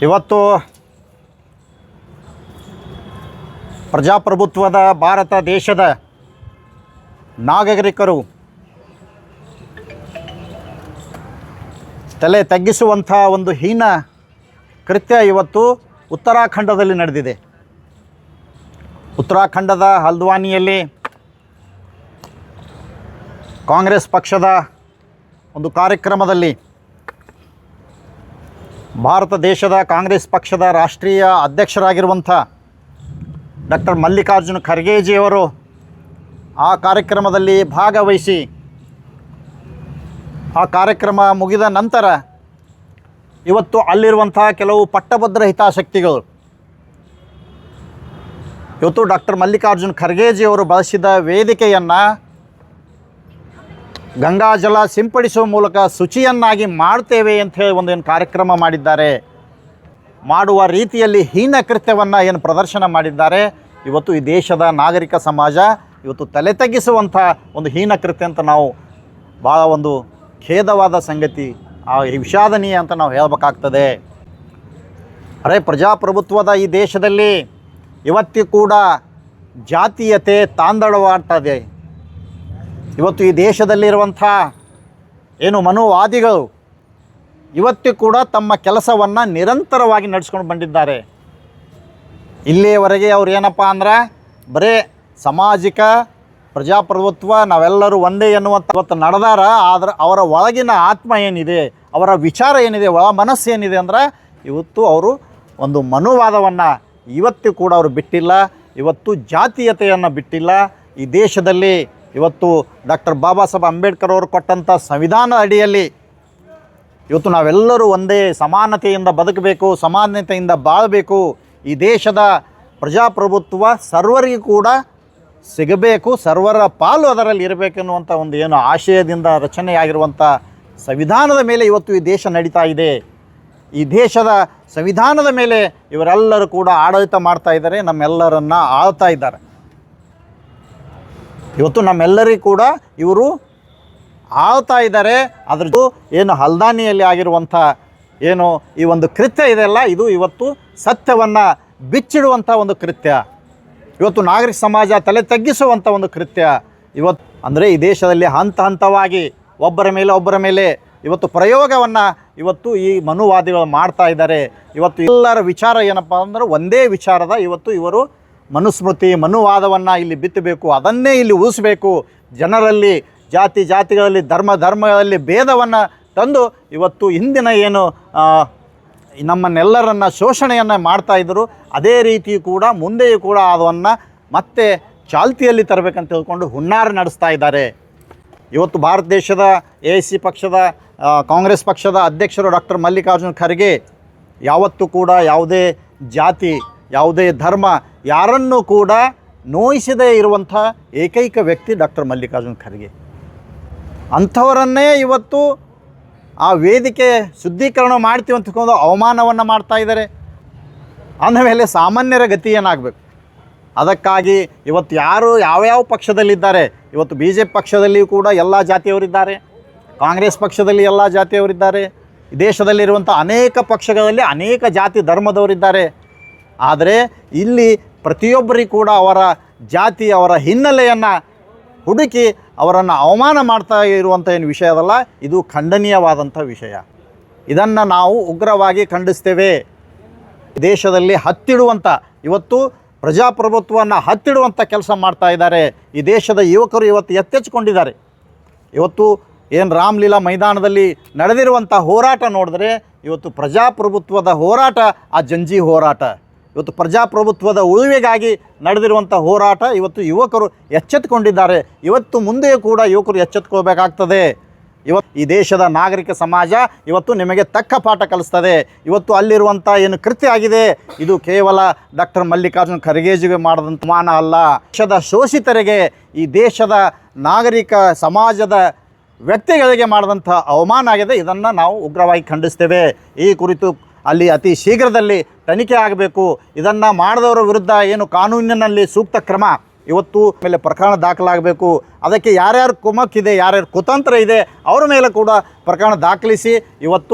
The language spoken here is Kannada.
ಇವತ್ತು ಪ್ರಜಾಪ್ರಭುತ್ವದ ಭಾರತ ದೇಶದ ನಾಗರಿಕರು ತಲೆ ತಗ್ಗಿಸುವಂಥ ಒಂದು ಹೀನ ಕೃತ್ಯ ಇವತ್ತು ಉತ್ತರಾಖಂಡದಲ್ಲಿ ನಡೆದಿದೆ. ಉತ್ತರಾಖಂಡದ ಹಲ್ದ್ವಾನಿಯಲ್ಲಿ ಕಾಂಗ್ರೆಸ್ ಪಕ್ಷದ ಒಂದು ಕಾರ್ಯಕ್ರಮದಲ್ಲಿ ಭಾರತ ದೇಶದ ಕಾಂಗ್ರೆಸ್ ಪಕ್ಷದ ರಾಷ್ಟ್ರೀಯ ಅಧ್ಯಕ್ಷರಾಗಿರುವಂಥ ಡಾಕ್ಟರ್ ಮಲ್ಲಿಕಾರ್ಜುನ ಖರ್ಗೆಜಿಯವರು ಆ ಕಾರ್ಯಕ್ರಮದಲ್ಲಿ ಭಾಗವಹಿಸಿ ಆ ಕಾರ್ಯಕ್ರಮ ಮುಗಿದ ನಂತರ ಇವತ್ತು ಅಲ್ಲಿರುವಂಥ ಕೆಲವು ಪಟ್ಟಭದ್ರ ಹಿತಾಸಕ್ತಿಗಳು ಇವತ್ತು ಡಾಕ್ಟರ್ ಮಲ್ಲಿಕಾರ್ಜುನ ಖರ್ಗೆಜಿಯವರು ಬಳಸಿದ ವೇದಿಕೆಯನ್ನು ಗಂಗಾಜಲ ಸಿಂಪಡಿಸುವ ಮೂಲಕ ಶುಚಿಯನ್ನಾಗಿ ಮಾಡ್ತೇವೆ ಅಂತ ಹೇಳಿ ಒಂದೇನು ಕಾರ್ಯಕ್ರಮ ಮಾಡಿದ್ದಾರೆ. ಮಾಡುವ ರೀತಿಯಲ್ಲಿ ಹೀನ ಕೃತ್ಯವನ್ನು ಏನು ಪ್ರದರ್ಶನ ಮಾಡಿದ್ದಾರೆ, ಇವತ್ತು ಈ ದೇಶದ ನಾಗರಿಕ ಸಮಾಜ ಇವತ್ತು ತಲೆ ತಗ್ಗಿಸುವಂಥ ಒಂದು ಹೀನ ಕೃತ್ಯ ಅಂತ ನಾವು ಭಾಳ ಒಂದು ಖೇದವಾದ ಸಂಗತಿ, ವಿಷಾದನೀಯ ಅಂತ ನಾವು ಹೇಳಬೇಕಾಗ್ತದೆ. ಅರೆ ಪ್ರಜಾಪ್ರಭುತ್ವದ ಈ ದೇಶದಲ್ಲಿ ಇವತ್ತು ಕೂಡ ಜಾತೀಯತೆ ತಾಂಡವವಾಡ್ತದೆ. ಇವತ್ತು ಈ ದೇಶದಲ್ಲಿರುವಂಥ ಏನು ಮನುವಾದಿಗಳು ಇವತ್ತು ಕೂಡ ತಮ್ಮ ಕೆಲಸವನ್ನು ನಿರಂತರವಾಗಿ ನಡೆಸ್ಕೊಂಡು ಬಂದಿದ್ದಾರೆ. ಇಲ್ಲಿಯವರೆಗೆ ಅವ್ರು ಏನಪ್ಪ ಅಂದ್ರೆ ಬರೀ ಸಾಮಾಜಿಕ ಪ್ರಜಾಪ್ರಭುತ್ವ ನಾವೆಲ್ಲರೂ ಒಂದೇ ಎನ್ನುವಂಥ ಇವತ್ತು ನಡೆದಾರ. ಆದರೆ ಅವರ ಒಳಗಿನ ಆತ್ಮ ಏನಿದೆ, ಅವರ ವಿಚಾರ ಏನಿದೆ, ಒಳ ಮನಸ್ಸು ಏನಿದೆ ಅಂದ್ರೆ ಇವತ್ತು ಅವರು ಒಂದು ಮನುವಾದವನ್ನು ಇವತ್ತು ಕೂಡ ಅವರು ಬಿಟ್ಟಿಲ್ಲ. ಇವತ್ತು ಜಾತೀಯತೆಯನ್ನು ಬಿಟ್ಟಿಲ್ಲ. ಈ ದೇಶದಲ್ಲಿ ಇವತ್ತು ಡಾಕ್ಟರ್ ಬಾಬಾ ಸಾಹೇಬ್ ಅಂಬೇಡ್ಕರ್ ಅವರು ಕೊಟ್ಟಂಥ ಸಂವಿಧಾನ ಅಡಿಯಲ್ಲಿ ಇವತ್ತು ನಾವೆಲ್ಲರೂ ಒಂದೇ ಸಮಾನತೆಯಿಂದ ಬದುಕಬೇಕು, ಸಮಾನತೆಯಿಂದ ಬಾಳಬೇಕು. ಈ ದೇಶದ ಪ್ರಜಾಪ್ರಭುತ್ವ ಸರ್ವರಿಗೂ ಕೂಡ ಸಿಗಬೇಕು, ಸರ್ವರ ಪಾಲು ಅದರಲ್ಲಿ ಇರಬೇಕೆನ್ನುವಂಥ ಒಂದು ಏನು ಆಶಯದಿಂದ ರಚನೆಯಾಗಿರುವಂಥ ಸಂವಿಧಾನದ ಮೇಲೆ ಇವತ್ತು ಈ ದೇಶ ನಡೀತಾ ಇದೆ. ಈ ದೇಶದ ಸಂವಿಧಾನದ ಮೇಲೆ ಇವರೆಲ್ಲರೂ ಕೂಡ ಆಡಳಿತ ಮಾಡ್ತಾ ಇದ್ದಾರೆ, ನಮ್ಮೆಲ್ಲರನ್ನು ಆಳ್ತಾ ಇದ್ದಾರೆ. ಇವತ್ತು ನಮ್ಮೆಲ್ಲರಿಗೂ ಕೂಡ ಇವರು ಆಳ್ತಾ ಇದ್ದಾರೆ. ಅದ್ರದ್ದು ಏನು ಹಲ್ದಾನಿಯಲ್ಲಿ ಆಗಿರುವಂಥ ಏನು ಈ ಒಂದು ಕೃತ್ಯ ಇದೆಯಲ್ಲ, ಇದು ಇವತ್ತು ಸತ್ಯವನ್ನು ಬಿಚ್ಚಿಡುವಂಥ ಒಂದು ಕೃತ್ಯ, ಇವತ್ತು ನಾಗರಿಕ ಸಮಾಜ ತಲೆ ತಗ್ಗಿಸುವಂಥ ಒಂದು ಕೃತ್ಯ. ಇವತ್ತು ಅಂದರೆ ಈ ದೇಶದಲ್ಲಿ ಹಂತ ಹಂತವಾಗಿ ಒಬ್ಬರ ಮೇಲೆ ಇವತ್ತು ಪ್ರಯೋಗವನ್ನು ಇವತ್ತು ಈ ಮನುವಾದಿಗಳು ಮಾಡ್ತಾ ಇದ್ದಾರೆ. ಇವತ್ತು ಎಲ್ಲರ ವಿಚಾರ ಏನಪ್ಪ ಅಂದ್ರೆ ಒಂದೇ ವಿಚಾರದ ಇವತ್ತು ಇವರು ಮನುಸ್ಮೃತಿ ಮನುವಾದವನ್ನು ಇಲ್ಲಿ ಬಿತ್ತಬೇಕು, ಅದನ್ನೇ ಇಲ್ಲಿ ಉಳಿಸಬೇಕು. ಜನರಲ್ಲಿ ಜಾತಿಗಳಲ್ಲಿ ಧರ್ಮಗಳಲ್ಲಿ ಭೇದವನ್ನು ತಂದು ಇವತ್ತು ಹಿಂದಿನ ಏನು ನಮ್ಮನ್ನೆಲ್ಲರನ್ನು ಶೋಷಣೆಯನ್ನು ಮಾಡ್ತಾಯಿದ್ರು, ಅದೇ ರೀತಿ ಕೂಡ ಮುಂದೆಯೂ ಕೂಡ ಅದನ್ನು ಮತ್ತೆ ಚಾಲ್ತಿಯಲ್ಲಿ ತರಬೇಕಂತ ತಿಳ್ಕೊಂಡು ಹುನ್ನಾರ ನಡೆಸ್ತಾ ಇದ್ದಾರೆ. ಇವತ್ತು ಭಾರತ ದೇಶದ AIC ಪಕ್ಷದ ಕಾಂಗ್ರೆಸ್ ಪಕ್ಷದ ಅಧ್ಯಕ್ಷರು ಡಾಕ್ಟರ್ ಮಲ್ಲಿಕಾರ್ಜುನ ಖರ್ಗೆ ಯಾವತ್ತೂ ಕೂಡ ಯಾವುದೇ ಜಾತಿ ಯಾವುದೇ ಧರ್ಮ ಯಾರನ್ನೂ ಕೂಡ ನೋಯಿಸದೇ ಇರುವಂಥ ಏಕೈಕ ವ್ಯಕ್ತಿ ಡಾಕ್ಟರ್ ಮಲ್ಲಿಕಾರ್ಜುನ ಖರ್ಗೆ. ಅಂಥವರನ್ನೇ ಇವತ್ತು ಆ ವೇದಿಕೆ ಶುದ್ಧೀಕರಣ ಮಾಡ್ತೀವಿ ಅಂತ ತಿಳ್ಕೊಂಡು ಅವಮಾನವನ್ನು ಮಾಡ್ತಾ ಇದ್ದಾರೆ. ಅಂದಮೇಲೆ ಸಾಮಾನ್ಯರ ಗತಿ ಏನಾಗಬೇಕು? ಅದಕ್ಕಾಗಿ ಇವತ್ತು ಯಾರು ಯಾವ್ಯಾವ ಪಕ್ಷದಲ್ಲಿದ್ದಾರೆ, ಇವತ್ತು BJP ಪಕ್ಷದಲ್ಲಿಯೂ ಕೂಡ ಎಲ್ಲ ಜಾತಿಯವರಿದ್ದಾರೆ, ಕಾಂಗ್ರೆಸ್ ಪಕ್ಷದಲ್ಲಿ ಎಲ್ಲ ಜಾತಿಯವರಿದ್ದಾರೆ, ದೇಶದಲ್ಲಿರುವಂಥ ಅನೇಕ ಪಕ್ಷಗಳಲ್ಲಿ ಅನೇಕ ಜಾತಿ ಧರ್ಮದವರಿದ್ದಾರೆ. ಆದರೆ ಇಲ್ಲಿ ಪ್ರತಿಯೊಬ್ಬರಿಗೂ ಕೂಡ ಅವರ ಜಾತಿ ಅವರ ಹಿನ್ನೆಲೆಯನ್ನು ಹುಡುಕಿ ಅವರನ್ನು ಅವಮಾನ ಮಾಡ್ತಾ ಇರುವಂಥ ಏನು ವಿಷಯ ಅದಲ್ಲ, ಇದು ಖಂಡನೀಯವಾದಂಥ ವಿಷಯ. ಇದನ್ನು ನಾವು ಉಗ್ರವಾಗಿ ಖಂಡಿಸ್ತೇವೆ. ದೇಶದಲ್ಲಿ ಹತ್ತಿಡುವಂಥ ಇವತ್ತು ಪ್ರಜಾಪ್ರಭುತ್ವವನ್ನು ಹತ್ತಿಡುವಂಥ ಕೆಲಸ ಮಾಡ್ತಾ ಇದ್ದಾರೆ. ಈ ದೇಶದ ಯುವಕರು ಇವತ್ತು ಎಚ್ಚೆತ್ತುಕೊಂಡಿದ್ದಾರೆ. ಇವತ್ತು ಏನು ರಾಮಲೀಲಾ ಮೈದಾನದಲ್ಲಿ ನಡೆದಿರುವಂಥ ಹೋರಾಟ ನೋಡಿದ್ರೆ ಇವತ್ತು ಪ್ರಜಾಪ್ರಭುತ್ವದ ಹೋರಾಟ ಆ ಜಂಜಿ ಹೋರಾಟ, ಇವತ್ತು ಪ್ರಜಾಪ್ರಭುತ್ವದ ಉಳಿವಿಗಾಗಿ ನಡೆದಿರುವಂಥ ಹೋರಾಟ. ಇವತ್ತು ಯುವಕರು ಎಚ್ಚೆತ್ತುಕೊಂಡಿದ್ದಾರೆ. ಇವತ್ತು ಮುಂದೆಯೂ ಕೂಡ ಯುವಕರು ಎಚ್ಚೆತ್ತುಕೋಬೇಕಾಗ್ತದೆ. ಇವತ್ತು ಈ ದೇಶದ ನಾಗರಿಕ ಸಮಾಜ ಇವತ್ತು ನಿಮಗೆ ತಕ್ಕ ಪಾಠ ಕಲಿಸ್ತದೆ. ಇವತ್ತು ಅಲ್ಲಿರುವಂಥ ಏನು ಕೃತ್ಯ ಆಗಿದೆ ಇದು ಕೇವಲ ಡಾಕ್ಟರ್ ಮಲ್ಲಿಕಾರ್ಜುನ ಖರ್ಗೆಜಿಗೆ ಮಾಡಿದಂಥ ಮಾನ ಅಲ್ಲ, ದೇಶದ ಶೋಷಿತರಿಗೆ ಈ ದೇಶದ ನಾಗರಿಕ ಸಮಾಜದ ವ್ಯಕ್ತಿಗಳಿಗೆ ಮಾಡಿದಂಥ ಅವಮಾನ ಆಗಿದೆ. ಇದನ್ನು ನಾವು ಉಗ್ರವಾಗಿ ಖಂಡಿಸ್ತೇವೆ. ಈ ಕುರಿತು ಅಲ್ಲಿ ಅತಿ ಶೀಘ್ರದಲ್ಲಿ ತನಿಖೆ ಆಗಬೇಕು. ಇದನ್ನು ಮಾಡಿದವರ ವಿರುದ್ಧ ಏನು ಕಾನೂನಿನಲ್ಲಿ ಸೂಕ್ತ ಕ್ರಮ ಇವತ್ತು ಮೇಲೆ ಪ್ರಕರಣ ದಾಖಲಾಗಬೇಕು. ಅದಕ್ಕೆ ಯಾರ್ಯಾರು ಕುಮಕ್ಕಿದೆ, ಯಾರ್ಯಾರು ಕುತಂತ್ರ ಇದೆ ಅವರ ಮೇಲೆ ಕೂಡ ಪ್ರಕರಣ ದಾಖಲಿಸಿ ಇವತ್ತು